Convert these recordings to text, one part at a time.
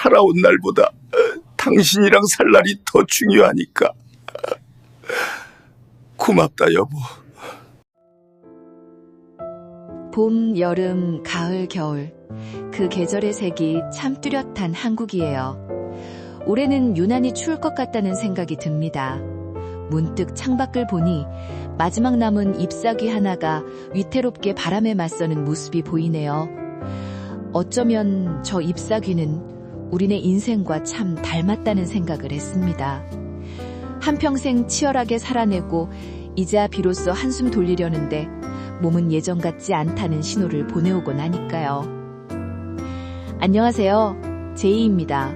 살아온 날보다 당신이랑 살 날이 더 중요하니까. 고맙다, 여보. 봄, 여름, 가을, 겨울. 그 계절의 색이 참 뚜렷한 한국이에요. 올해는 유난히 추울 것 같다는 생각이 듭니다. 문득 창밖을 보니 마지막 남은 잎사귀 하나가 위태롭게 바람에 맞서는 모습이 보이네요. 어쩌면 저 잎사귀는 우리네 인생과 참 닮았다는 생각을 했습니다. 한평생 치열하게 살아내고 이제야 비로소 한숨 돌리려는데 몸은 예전 같지 않다는 신호를 보내오곤 하니까요. 안녕하세요. 제이입니다.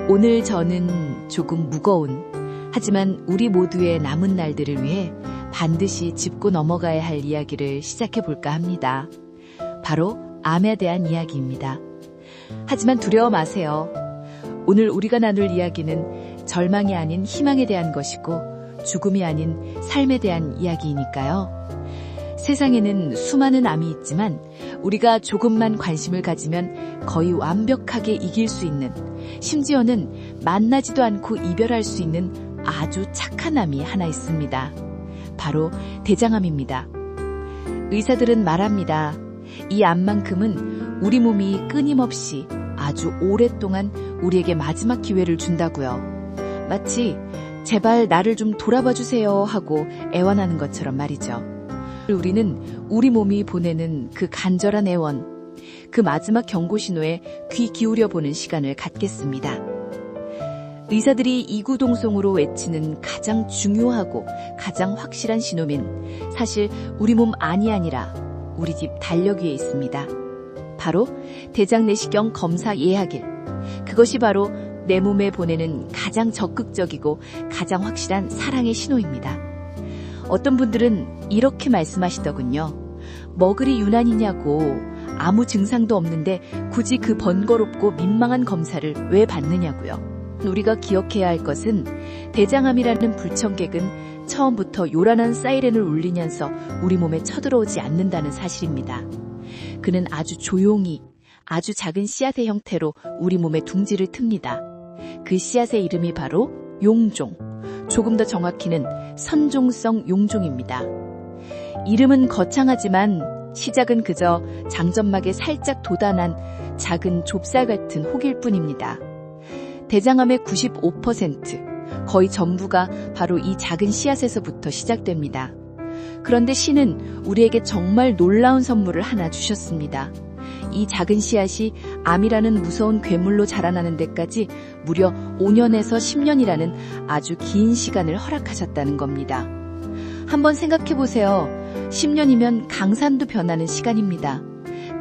오늘 저는 조금 무거운, 하지만 우리 모두의 남은 날들을 위해 반드시 짚고 넘어가야 할 이야기를 시작해볼까 합니다. 바로 암에 대한 이야기입니다. 하지만 두려워 마세요. 오늘 우리가 나눌 이야기는 절망이 아닌 희망에 대한 것이고 죽음이 아닌 삶에 대한 이야기이니까요. 세상에는 수많은 암이 있지만 우리가 조금만 관심을 가지면 거의 완벽하게 이길 수 있는, 심지어는 만나지도 않고 이별할 수 있는 아주 착한 암이 하나 있습니다. 바로 대장암입니다. 의사들은 말합니다. 이 암만큼은 우리 몸이 끊임없이 아주 오랫동안 우리에게 마지막 기회를 준다고요. 마치 제발 나를 좀 돌아봐 주세요 하고 애원하는 것처럼 말이죠. 우리는 우리 몸이 보내는 그 간절한 애원, 그 마지막 경고 신호에 귀 기울여 보는 시간을 갖겠습니다. 의사들이 이구동성으로 외치는 가장 중요하고 가장 확실한 신호는 사실 우리 몸 안이 아니라 우리 집 달력 위에 있습니다. 바로 대장내시경 검사 예약일. 그것이 바로 내 몸에 보내는 가장 적극적이고 가장 확실한 사랑의 신호입니다. 어떤 분들은 이렇게 말씀하시더군요. 머글이 유난이냐고, 아무 증상도 없는데 굳이 그 번거롭고 민망한 검사를 왜 받느냐고요. 우리가 기억해야 할 것은 대장암이라는 불청객은 처음부터 요란한 사이렌을 울리면서 우리 몸에 쳐들어오지 않는다는 사실입니다. 그는 아주 조용히 아주 작은 씨앗의 형태로 우리 몸에 둥지를 틉니다. 그 씨앗의 이름이 바로 용종, 조금 더 정확히는 선종성 용종입니다. 이름은 거창하지만 시작은 그저 장점막에 살짝 돋아난 작은 좁쌀 같은 혹일 뿐입니다. 대장암의 95%, 거의 전부가 바로 이 작은 씨앗에서부터 시작됩니다. 그런데 신은 우리에게 정말 놀라운 선물을 하나 주셨습니다. 이 작은 씨앗이 암이라는 무서운 괴물로 자라나는 데까지 무려 5년에서 10년이라는 아주 긴 시간을 허락하셨다는 겁니다. 한번 생각해보세요. 10년이면 강산도 변하는 시간입니다.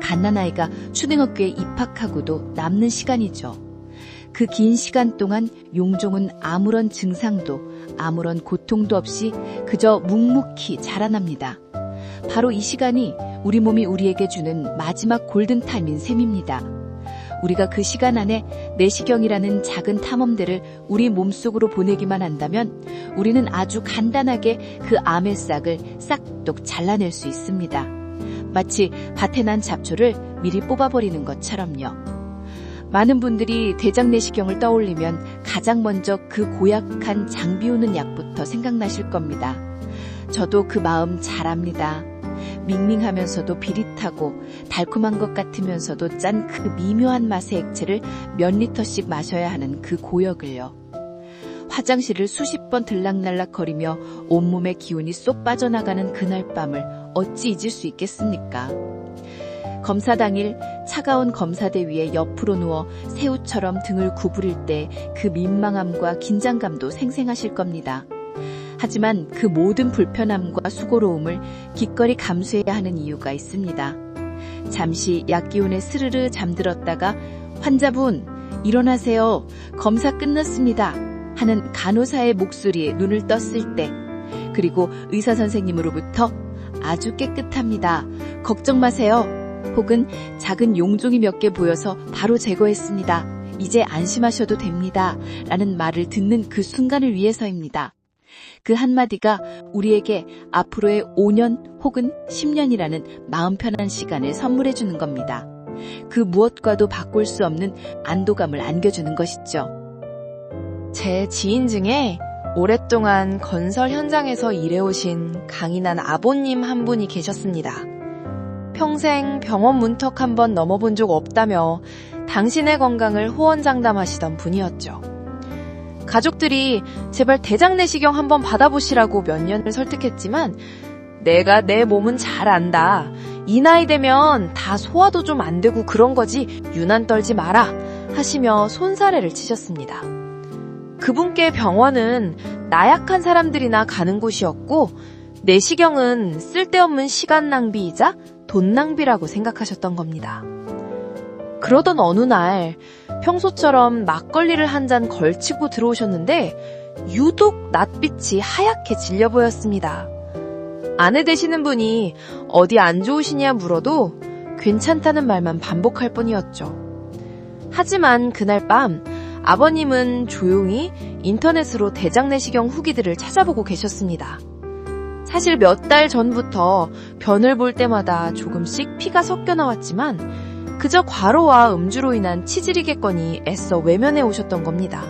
갓난아이가 초등학교에 입학하고도 남는 시간이죠. 그 긴 시간 동안 용종은 아무런 증상도 아무런 고통도 없이 그저 묵묵히 자라납니다. 바로 이 시간이 우리 몸이 우리에게 주는 마지막 골든타임인 셈입니다. 우리가 그 시간 안에 내시경이라는 작은 탐험대를 우리 몸속으로 보내기만 한다면 우리는 아주 간단하게 그 암의 싹을 싹둑 잘라낼 수 있습니다. 마치 밭에 난 잡초를 미리 뽑아버리는 것처럼요. 많은 분들이 대장내시경을 떠올리면 가장 먼저 그 고약한 장 비우는 약부터 생각나실 겁니다. 저도 그 마음 잘 압니다. 밍밍하면서도 비릿하고 달콤한 것 같으면서도 짠 그 미묘한 맛의 액체를 몇 리터씩 마셔야 하는 그 고역을요. 화장실을 수십 번 들락날락거리며 온몸의 기운이 쏙 빠져나가는 그날 밤을 어찌 잊을 수 있겠습니까? 검사 당일 차가운 검사대 위에 옆으로 누워 새우처럼 등을 구부릴 때 그 민망함과 긴장감도 생생하실 겁니다. 하지만 그 모든 불편함과 수고로움을 기꺼이 감수해야 하는 이유가 있습니다. 잠시 약기운에 스르르 잠들었다가 환자분 일어나세요. 검사 끝났습니다. 하는 간호사의 목소리에 눈을 떴을 때, 그리고 의사 선생님으로부터 아주 깨끗합니다. 걱정 마세요. 혹은 작은 용종이 몇 개 보여서 바로 제거했습니다. 이제 안심하셔도 됩니다. 라는 말을 듣는 그 순간을 위해서입니다. 그 한마디가 우리에게 앞으로의 5년 혹은 10년이라는 마음 편한 시간을 선물해 주는 겁니다. 그 무엇과도 바꿀 수 없는 안도감을 안겨주는 것이죠. 제 지인 중에 오랫동안 건설 현장에서 일해오신 강인한 아버님 한 분이 계셨습니다. 평생 병원 문턱 한번 넘어본 적 없다며 당신의 건강을 호언장담하시던 분이었죠. 가족들이 제발 대장 내시경 한번 받아보시라고 몇 년을 설득했지만 내가 내 몸은 잘 안다. 이 나이 되면 다 소화도 좀 안 되고 그런 거지 유난 떨지 마라 하시며 손사래를 치셨습니다. 그분께 병원은 나약한 사람들이나 가는 곳이었고 내시경은 쓸데없는 시간 낭비이자 돈 낭비라고 생각하셨던 겁니다. 그러던 어느 날 평소처럼 막걸리를 한 잔 걸치고 들어오셨는데 유독 낯빛이 하얗게 질려 보였습니다. 아내 되시는 분이 어디 안 좋으시냐 물어도 괜찮다는 말만 반복할 뿐이었죠. 하지만 그날 밤 아버님은 조용히 인터넷으로 대장 내시경 후기들을 찾아보고 계셨습니다. 사실 몇 달 전부터 변을 볼 때마다 조금씩 피가 섞여 나왔지만 그저 과로와 음주로 인한 치질이겠거니 애써 외면해 오셨던 겁니다.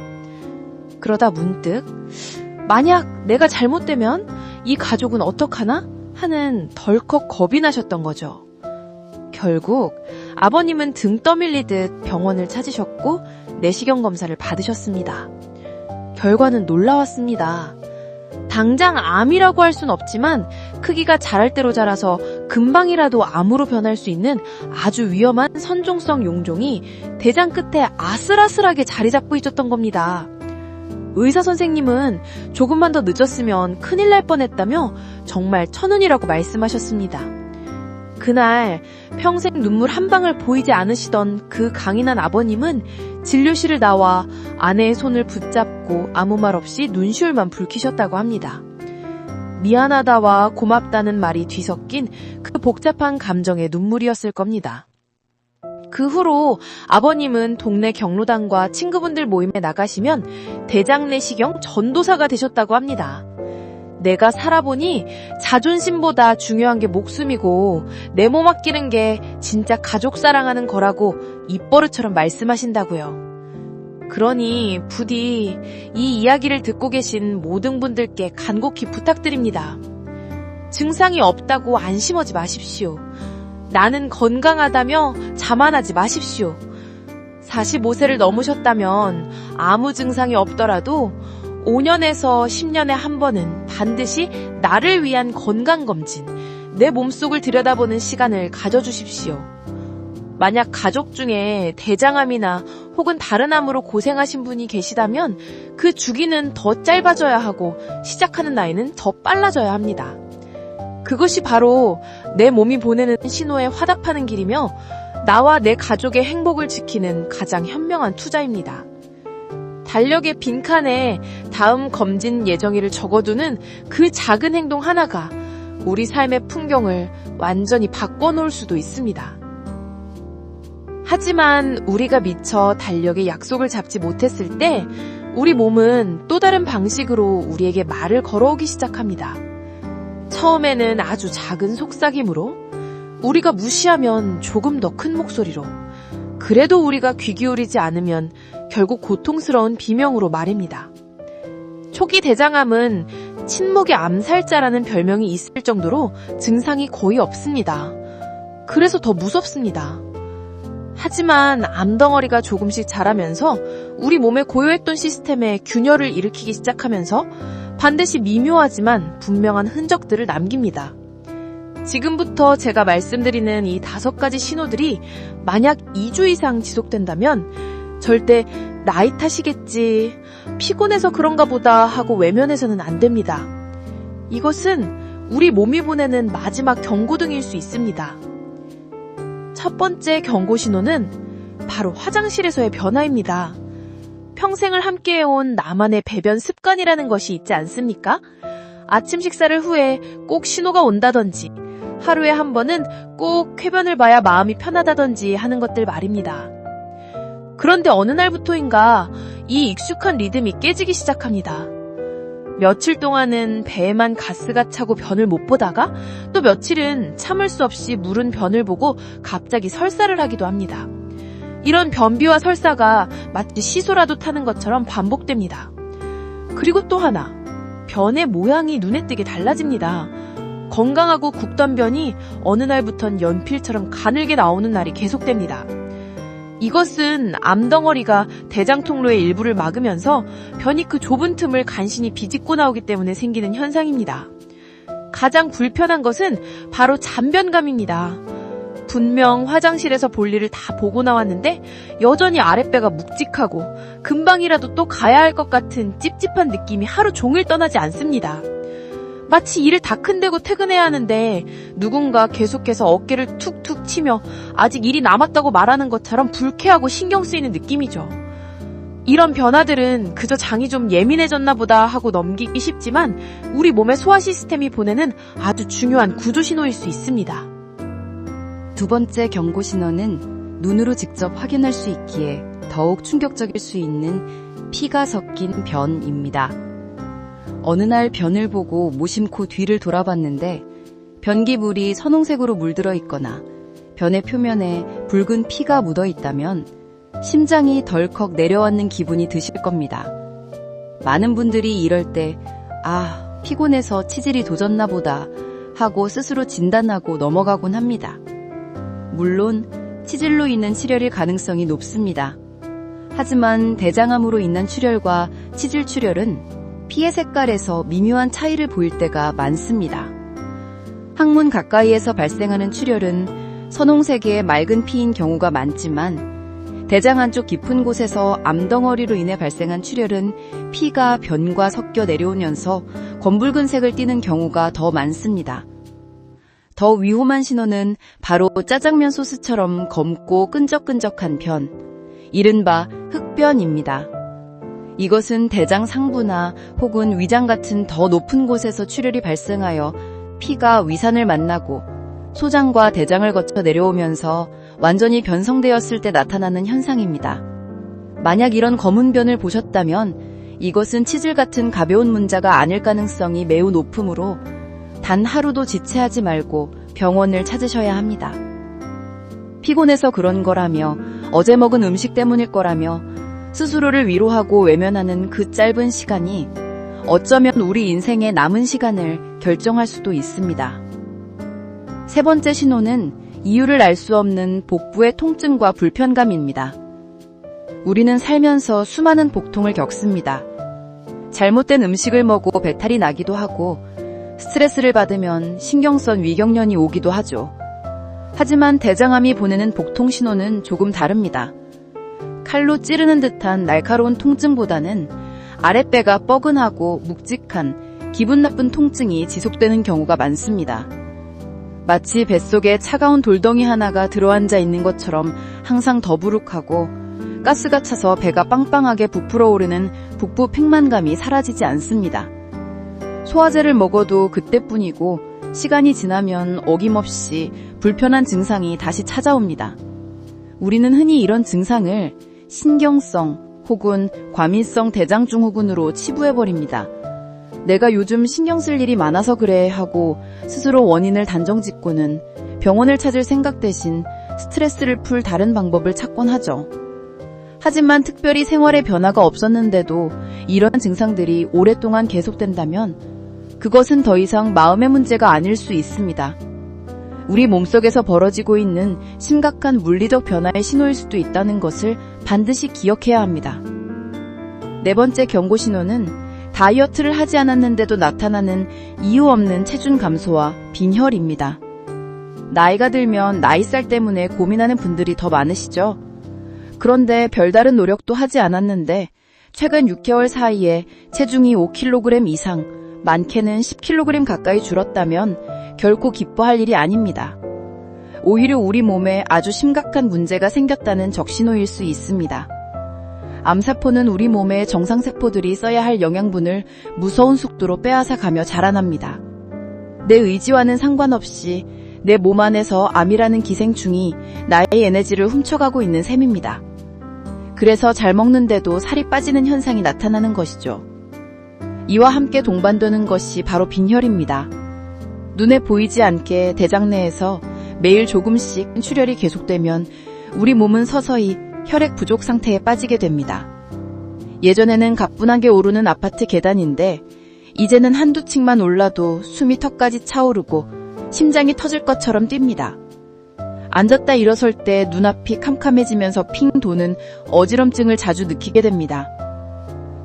그러다 문득 만약 내가 잘못되면 이 가족은 어떡하나 하는 덜컥 겁이 나셨던 거죠. 결국 아버님은 등 떠밀리듯 병원을 찾으셨고 내시경 검사를 받으셨습니다. 결과는 놀라웠습니다. 당장 암이라고 할 순 없지만 크기가 자랄 대로 자라서 금방이라도 암으로 변할 수 있는 아주 위험한 선종성 용종이 대장 끝에 아슬아슬하게 자리 잡고 있었던 겁니다. 의사 선생님은 조금만 더 늦었으면 큰일 날 뻔했다며 정말 천운이라고 말씀하셨습니다. 그날 평생 눈물 한 방울 보이지 않으시던 그 강인한 아버님은 진료실을 나와 아내의 손을 붙잡고 아무 말 없이 눈시울만 붉히셨다고 합니다. 미안하다와 고맙다는 말이 뒤섞인 그 복잡한 감정의 눈물이었을 겁니다. 그 후로 아버님은 동네 경로당과 친구분들 모임에 나가시면 대장 내시경 전도사가 되셨다고 합니다. 내가 살아보니 자존심보다 중요한 게 목숨이고 내 몸 아끼는 게 진짜 가족 사랑하는 거라고 입버릇처럼 말씀하신다고요. 그러니 부디 이 이야기를 듣고 계신 모든 분들께 간곡히 부탁드립니다. 증상이 없다고 안심하지 마십시오. 나는 건강하다며 자만하지 마십시오. 45세를 넘으셨다면 아무 증상이 없더라도 5년에서 10년에 한 번은 반드시 나를 위한 건강검진, 내 몸속을 들여다보는 시간을 가져주십시오. 만약 가족 중에 대장암이나 혹은 다른 암으로 고생하신 분이 계시다면 그 주기는 더 짧아져야 하고 시작하는 나이는 더 빨라져야 합니다. 그것이 바로 내 몸이 보내는 신호에 화답하는 길이며 나와 내 가족의 행복을 지키는 가장 현명한 투자입니다. 달력의 빈칸에 다음 검진 예정일을 적어두는 그 작은 행동 하나가 우리 삶의 풍경을 완전히 바꿔놓을 수도 있습니다. 하지만 우리가 미처 달력에 약속을 잡지 못했을 때 우리 몸은 또 다른 방식으로 우리에게 말을 걸어오기 시작합니다. 처음에는 아주 작은 속삭임으로, 우리가 무시하면 조금 더 큰 목소리로, 그래도 우리가 귀 기울이지 않으면 결국 고통스러운 비명으로 말입니다. 초기 대장암은 침묵의 암살자라는 별명이 있을 정도로 증상이 거의 없습니다. 그래서 더 무섭습니다. 하지만 암덩어리가 조금씩 자라면서 우리 몸에 고요했던 시스템에 균열을 일으키기 시작하면서 반드시 미묘하지만 분명한 흔적들을 남깁니다. 지금부터 제가 말씀드리는 이 5가지 신호들이 만약 2주 이상 지속된다면 절대 나이 탓이겠지, 피곤해서 그런가 보다 하고 외면해서는 안 됩니다. 이것은 우리 몸이 보내는 마지막 경고등일 수 있습니다. 첫 번째 경고 신호는 바로 화장실에서의 변화입니다. 평생을 함께해온 나만의 배변 습관이라는 것이 있지 않습니까? 아침 식사를 후에 꼭 신호가 온다든지, 하루에 한 번은 꼭 쾌변을 봐야 마음이 편하다든지 하는 것들 말입니다. 그런데 어느 날부터인가 이 익숙한 리듬이 깨지기 시작합니다. 며칠 동안은 배에만 가스가 차고 변을 못 보다가 또 며칠은 참을 수 없이 무른 변을 보고 갑자기 설사를 하기도 합니다. 이런 변비와 설사가 마치 시소라도 타는 것처럼 반복됩니다. 그리고 또 하나, 변의 모양이 눈에 띄게 달라집니다. 건강하고 굵던 변이 어느 날부턴 연필처럼 가늘게 나오는 날이 계속됩니다. 이것은 암덩어리가 대장 통로의 일부를 막으면서 변이 그 좁은 틈을 간신히 비집고 나오기 때문에 생기는 현상입니다. 가장 불편한 것은 바로 잔변감입니다. 분명 화장실에서 볼일을 다 보고 나왔는데 여전히 아랫배가 묵직하고 금방이라도 또 가야 할 것 같은 찝찝한 느낌이 하루 종일 떠나지 않습니다. 마치 일을 다 큰대고 퇴근해야 하는데 누군가 계속해서 어깨를 툭툭 치며 아직 일이 남았다고 말하는 것처럼 불쾌하고 신경 쓰이는 느낌이죠. 이런 변화들은 그저 장이 좀 예민해졌나 보다 하고 넘기기 쉽지만 우리 몸의 소화 시스템이 보내는 아주 중요한 구조 신호일 수 있습니다. 두 번째 경고 신호는 눈으로 직접 확인할 수 있기에 더욱 충격적일 수 있는 피가 섞인 변입니다. 어느 날 변을 보고 무심코 뒤를 돌아봤는데 변기물이 선홍색으로 물들어 있거나 변의 표면에 붉은 피가 묻어 있다면 심장이 덜컥 내려앉는 기분이 드실 겁니다. 많은 분들이 이럴 때 피곤해서 치질이 도졌나 보다 하고 스스로 진단하고 넘어가곤 합니다. 물론 치질로 인한 출혈일 가능성이 높습니다. 하지만 대장암으로 인한 출혈과 치질 출혈은 피의 색깔에서 미묘한 차이를 보일 때가 많습니다. 항문 가까이에서 발생하는 출혈은 선홍색의 맑은 피인 경우가 많지만 대장 안쪽 깊은 곳에서 암덩어리로 인해 발생한 출혈은 피가 변과 섞여 내려오면서 검붉은 색을 띠는 경우가 더 많습니다. 더 위험한 신호는 바로 짜장면 소스처럼 검고 끈적끈적한 변, 이른바 흑변입니다. 이것은 대장 상부나 혹은 위장 같은 더 높은 곳에서 출혈이 발생하여 피가 위산을 만나고 소장과 대장을 거쳐 내려오면서 완전히 변성되었을 때 나타나는 현상입니다. 만약 이런 검은 변을 보셨다면 이것은 치질 같은 가벼운 문제가 아닐 가능성이 매우 높으므로 단 하루도 지체하지 말고 병원을 찾으셔야 합니다. 피곤해서 그런 거라며 어제 먹은 음식 때문일 거라며 스스로를 위로하고 외면하는 그 짧은 시간이 어쩌면 우리 인생의 남은 시간을 결정할 수도 있습니다. 세 번째 신호는 이유를 알 수 없는 복부의 통증과 불편감입니다. 우리는 살면서 수많은 복통을 겪습니다. 잘못된 음식을 먹고 배탈이 나기도 하고 스트레스를 받으면 신경성 위경련이 오기도 하죠. 하지만 대장암이 보내는 복통 신호는 조금 다릅니다. 칼로 찌르는 듯한 날카로운 통증보다는 아랫배가 뻐근하고 묵직한 기분 나쁜 통증이 지속되는 경우가 많습니다. 마치 뱃속에 차가운 돌덩이 하나가 들어앉아 있는 것처럼 항상 더부룩하고 가스가 차서 배가 빵빵하게 부풀어 오르는 북부 팽만감이 사라지지 않습니다. 소화제를 먹어도 그때뿐이고 시간이 지나면 어김없이 불편한 증상이 다시 찾아옵니다. 우리는 흔히 이런 증상을 신경성 혹은 과민성 대장증후군으로 치부해버립니다. 내가 요즘 신경 쓸 일이 많아서 그래 하고 스스로 원인을 단정짓고는 병원을 찾을 생각 대신 스트레스를 풀 다른 방법을 찾곤 하죠. 하지만 특별히 생활에 변화가 없었는데도 이런 증상들이 오랫동안 계속된다면 그것은 더 이상 마음의 문제가 아닐 수 있습니다. 우리 몸속에서 벌어지고 있는 심각한 물리적 변화의 신호일 수도 있다는 것을 반드시 기억해야 합니다. 네 번째 경고 신호는 다이어트를 하지 않았는데도 나타나는 이유 없는 체중 감소와 빈혈입니다. 나이가 들면 나이살 때문에 고민하는 분들이 더 많으시죠? 그런데 별다른 노력도 하지 않았는데 최근 6개월 사이에 체중이 5kg 이상, 많게는 10kg 가까이 줄었다면 결코 기뻐할 일이 아닙니다. 오히려 우리 몸에 아주 심각한 문제가 생겼다는 적신호일 수 있습니다. 암세포는 우리 몸의 정상세포들이 써야 할 영양분을 무서운 속도로 빼앗아 가며 자라납니다. 내 의지와는 상관없이 내 몸 안에서 암이라는 기생충이 나의 에너지를 훔쳐가고 있는 셈입니다. 그래서 잘 먹는데도 살이 빠지는 현상이 나타나는 것이죠. 이와 함께 동반되는 것이 바로 빈혈입니다. 눈에 보이지 않게 대장 내에서 매일 조금씩 출혈이 계속되면 우리 몸은 서서히 혈액 부족 상태에 빠지게 됩니다. 예전에는 가뿐하게 오르는 아파트 계단인데 이제는 한두 층만 올라도 숨이 턱까지 차오르고 심장이 터질 것처럼 뜁니다. 앉았다 일어설 때 눈앞이 캄캄해지면서 핑 도는 어지럼증을 자주 느끼게 됩니다.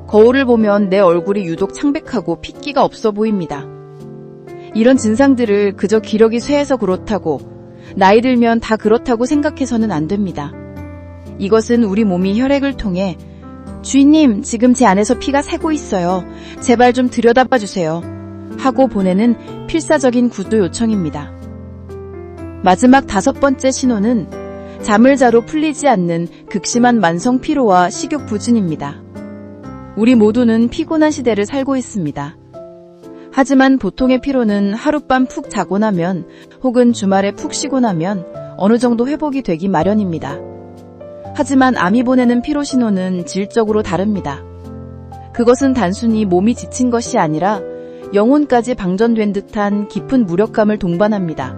거울을 보면 내 얼굴이 유독 창백하고 핏기가 없어 보입니다. 이런 증상들을 그저 기력이 쇠해서 그렇다고, 나이 들면 다 그렇다고 생각해서는 안 됩니다. 이것은 우리 몸이 혈액을 통해 주인님, 지금 제 안에서 피가 새고 있어요. 제발 좀 들여다봐 주세요. 하고 보내는 필사적인 구조 요청입니다. 마지막 5번째 신호는 잠을 자도 풀리지 않는 극심한 만성 피로와 식욕 부진입니다. 우리 모두는 피곤한 시대를 살고 있습니다. 하지만 보통의 피로는 하룻밤 푹 자고 나면 혹은 주말에 푹 쉬고 나면 어느 정도 회복이 되기 마련입니다. 하지만 암이 보내는 피로 신호는 질적으로 다릅니다. 그것은 단순히 몸이 지친 것이 아니라 영혼까지 방전된 듯한 깊은 무력감을 동반합니다.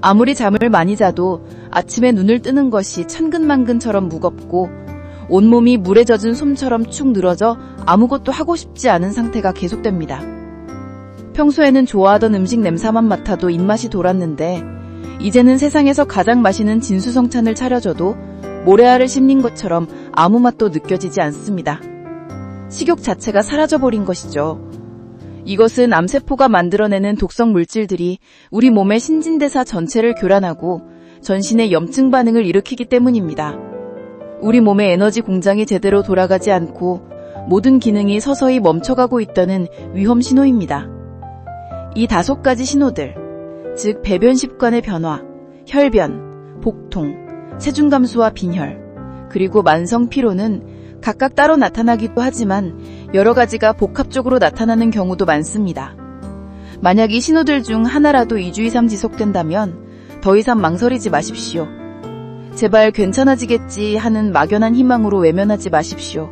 아무리 잠을 많이 자도 아침에 눈을 뜨는 것이 천근만근처럼 무겁고 온몸이 물에 젖은 솜처럼 축 늘어져 아무것도 하고 싶지 않은 상태가 계속됩니다. 평소에는 좋아하던 음식 냄새만 맡아도 입맛이 돌았는데 이제는 세상에서 가장 맛있는 진수성찬을 차려줘도 모래알을 씹는 것처럼 아무 맛도 느껴지지 않습니다. 식욕 자체가 사라져버린 것이죠. 이것은 암세포가 만들어내는 독성 물질들이 우리 몸의 신진대사 전체를 교란하고 전신의 염증 반응을 일으키기 때문입니다. 우리 몸의 에너지 공장이 제대로 돌아가지 않고 모든 기능이 서서히 멈춰가고 있다는 위험 신호입니다. 이 5가지 신호들, 즉 배변 습관의 변화, 혈변, 복통, 체중 감소와 빈혈, 그리고 만성 피로는 각각 따로 나타나기도 하지만 여러 가지가 복합적으로 나타나는 경우도 많습니다. 만약 이 신호들 중 하나라도 2주 이상 지속된다면 더 이상 망설이지 마십시오. 제발 괜찮아지겠지 하는 막연한 희망으로 외면하지 마십시오.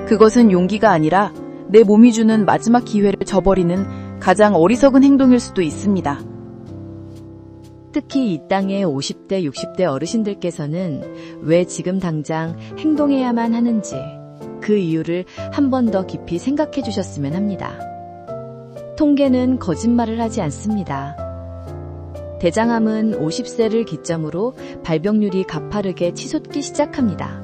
그것은 용기가 아니라 내 몸이 주는 마지막 기회를 저버리는 가장 어리석은 행동일 수도 있습니다. 특히 이 땅의 50대, 60대 어르신들께서는 왜 지금 당장 행동해야만 하는지 그 이유를 한 번 더 깊이 생각해 주셨으면 합니다. 통계는 거짓말을 하지 않습니다. 대장암은 50세를 기점으로 발병률이 가파르게 치솟기 시작합니다.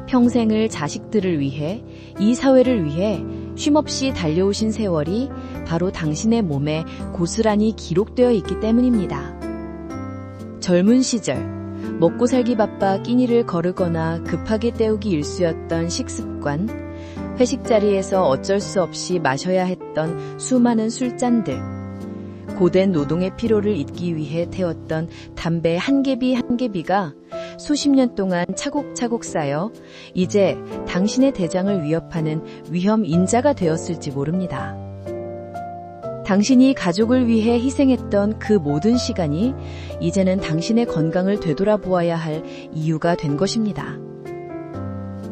평생을 자식들을 위해, 이 사회를 위해 쉼없이 달려오신 세월이 바로 당신의 몸에 고스란히 기록되어 있기 때문입니다. 젊은 시절, 먹고 살기 바빠 끼니를 거르거나 급하게 때우기 일쑤였던 식습관, 회식 자리에서 어쩔 수 없이 마셔야 했던 수많은 술잔들, 고된 노동의 피로를 잊기 위해 태웠던 담배 한 개비 한 개비가 수십 년 동안 차곡차곡 쌓여 이제 당신의 대장을 위협하는 위험 인자가 되었을지 모릅니다. 당신이 가족을 위해 희생했던 그 모든 시간이 이제는 당신의 건강을 되돌아보아야 할 이유가 된 것입니다.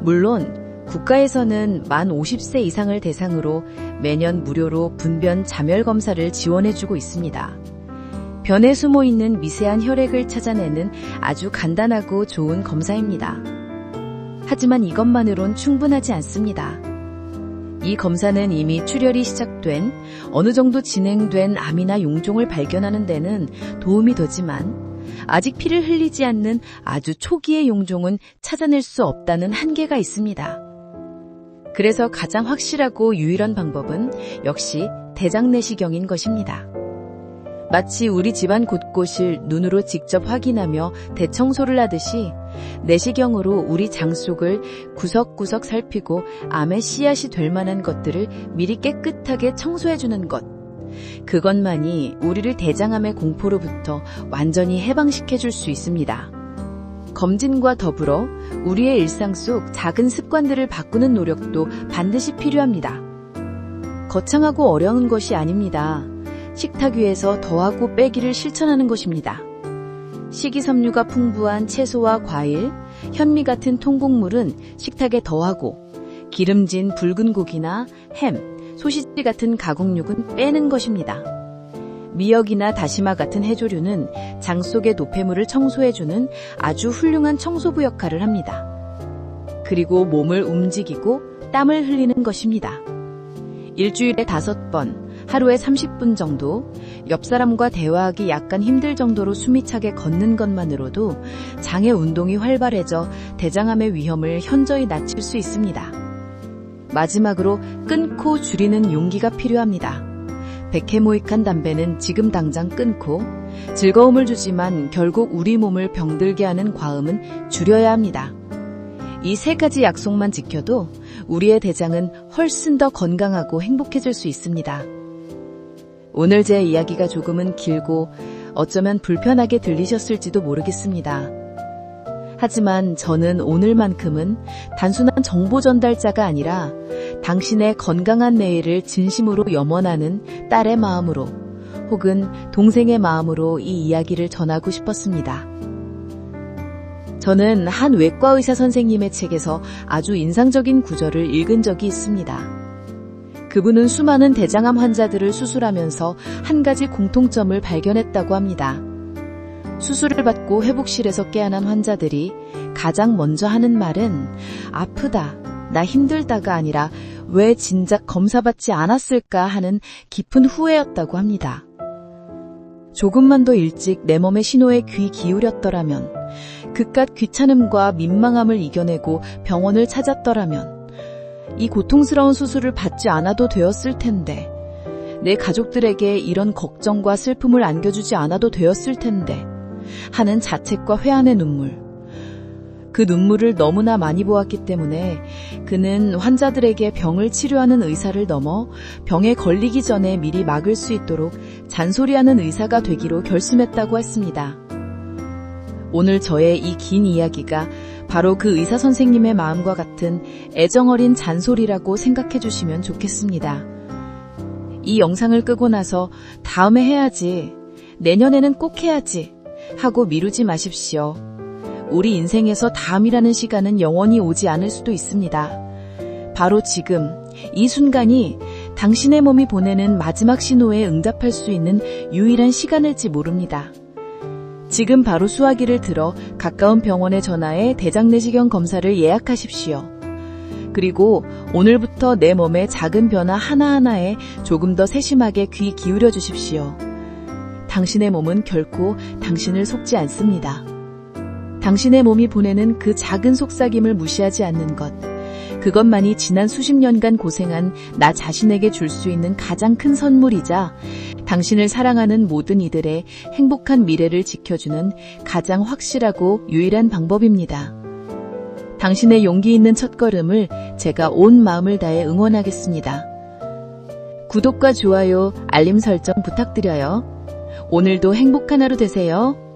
물론 국가에서는 만 50세 이상을 대상으로 매년 무료로 분변 자멸 검사를 지원해주고 있습니다. 변에 숨어있는 미세한 혈액을 찾아내는 아주 간단하고 좋은 검사입니다. 하지만 이것만으론 충분하지 않습니다. 이 검사는 이미 출혈이 시작된 어느 정도 진행된 암이나 용종을 발견하는 데는 도움이 되지만 아직 피를 흘리지 않는 아주 초기의 용종은 찾아낼 수 없다는 한계가 있습니다. 그래서 가장 확실하고 유일한 방법은 역시 대장 내시경인 것입니다. 마치 우리 집안 곳곳을 눈으로 직접 확인하며 대청소를 하듯이 내시경으로 우리 장 속을 구석구석 살피고 암의 씨앗이 될 만한 것들을 미리 깨끗하게 청소해주는 것. 그것만이 우리를 대장암의 공포로부터 완전히 해방시켜줄 수 있습니다. 검진과 더불어 우리의 일상 속 작은 습관들을 바꾸는 노력도 반드시 필요합니다. 거창하고 어려운 것이 아닙니다. 식탁 위에서 더하고 빼기를 실천하는 것입니다. 식이섬유가 풍부한 채소와 과일, 현미 같은 통곡물은 식탁에 더하고 기름진 붉은 고기나 햄, 소시지 같은 가공육은 빼는 것입니다. 미역이나 다시마 같은 해조류는 장 속의 노폐물을 청소해주는 아주 훌륭한 청소부 역할을 합니다. 그리고 몸을 움직이고 땀을 흘리는 것입니다. 일주일에 5번, 하루에 30분 정도, 옆 사람과 대화하기 약간 힘들 정도로 숨이 차게 걷는 것만으로도 장의 운동이 활발해져 대장암의 위험을 현저히 낮출 수 있습니다. 마지막으로 끊고 줄이는 용기가 필요합니다. 백해모익한 담배는 지금 당장 끊고 즐거움을 주지만 결국 우리 몸을 병들게 하는 과음은 줄여야 합니다. 이 3가지 약속만 지켜도 우리의 대장은 훨씬 더 건강하고 행복해질 수 있습니다. 오늘 제 이야기가 조금은 길고 어쩌면 불편하게 들리셨을지도 모르겠습니다. 하지만 저는 오늘만큼은 단순한 정보 전달자가 아니라 당신의 건강한 내일을 진심으로 염원하는 딸의 마음으로 혹은 동생의 마음으로 이 이야기를 전하고 싶었습니다. 저는 한 외과 의사 선생님의 책에서 아주 인상적인 구절을 읽은 적이 있습니다. 그분은 수많은 대장암 환자들을 수술하면서 한 가지 공통점을 발견했다고 합니다. 수술을 받고 회복실에서 깨어난 환자들이 가장 먼저 하는 말은 아프다, 나 힘들다가 아니라 왜 진작 검사받지 않았을까 하는 깊은 후회였다고 합니다. 조금만 더 일찍 내 몸의 신호에 귀 기울였더라면, 그깟 귀찮음과 민망함을 이겨내고 병원을 찾았더라면 이 고통스러운 수술을 받지 않아도 되었을 텐데, 내 가족들에게 이런 걱정과 슬픔을 안겨주지 않아도 되었을 텐데 하는 자책과 회한의 눈물. 그 눈물을 너무나 많이 보았기 때문에 그는 환자들에게 병을 치료하는 의사를 넘어 병에 걸리기 전에 미리 막을 수 있도록 잔소리하는 의사가 되기로 결심했다고 했습니다. 오늘 저의 이 긴 이야기가 바로 그 의사 선생님의 마음과 같은 애정어린 잔소리라고 생각해 주시면 좋겠습니다. 이 영상을 끄고 나서 다음에 해야지, 내년에는 꼭 해야지 하고 미루지 마십시오. 우리 인생에서 다음이라는 시간은 영원히 오지 않을 수도 있습니다. 바로 지금, 이 순간이 당신의 몸이 보내는 마지막 신호에 응답할 수 있는 유일한 시간일지 모릅니다. 지금 바로 수화기를 들어 가까운 병원에 전화해 대장 내시경 검사를 예약하십시오. 그리고 오늘부터 내 몸의 작은 변화 하나하나에 조금 더 세심하게 귀 기울여 주십시오. 당신의 몸은 결코 당신을 속지 않습니다. 당신의 몸이 보내는 그 작은 속삭임을 무시하지 않는 것, 그것만이 지난 수십 년간 고생한 나 자신에게 줄 수 있는 가장 큰 선물이자 당신을 사랑하는 모든 이들의 행복한 미래를 지켜주는 가장 확실하고 유일한 방법입니다. 당신의 용기 있는 첫걸음을 제가 온 마음을 다해 응원하겠습니다. 구독과 좋아요, 알림 설정 부탁드려요. 오늘도 행복한 하루 되세요.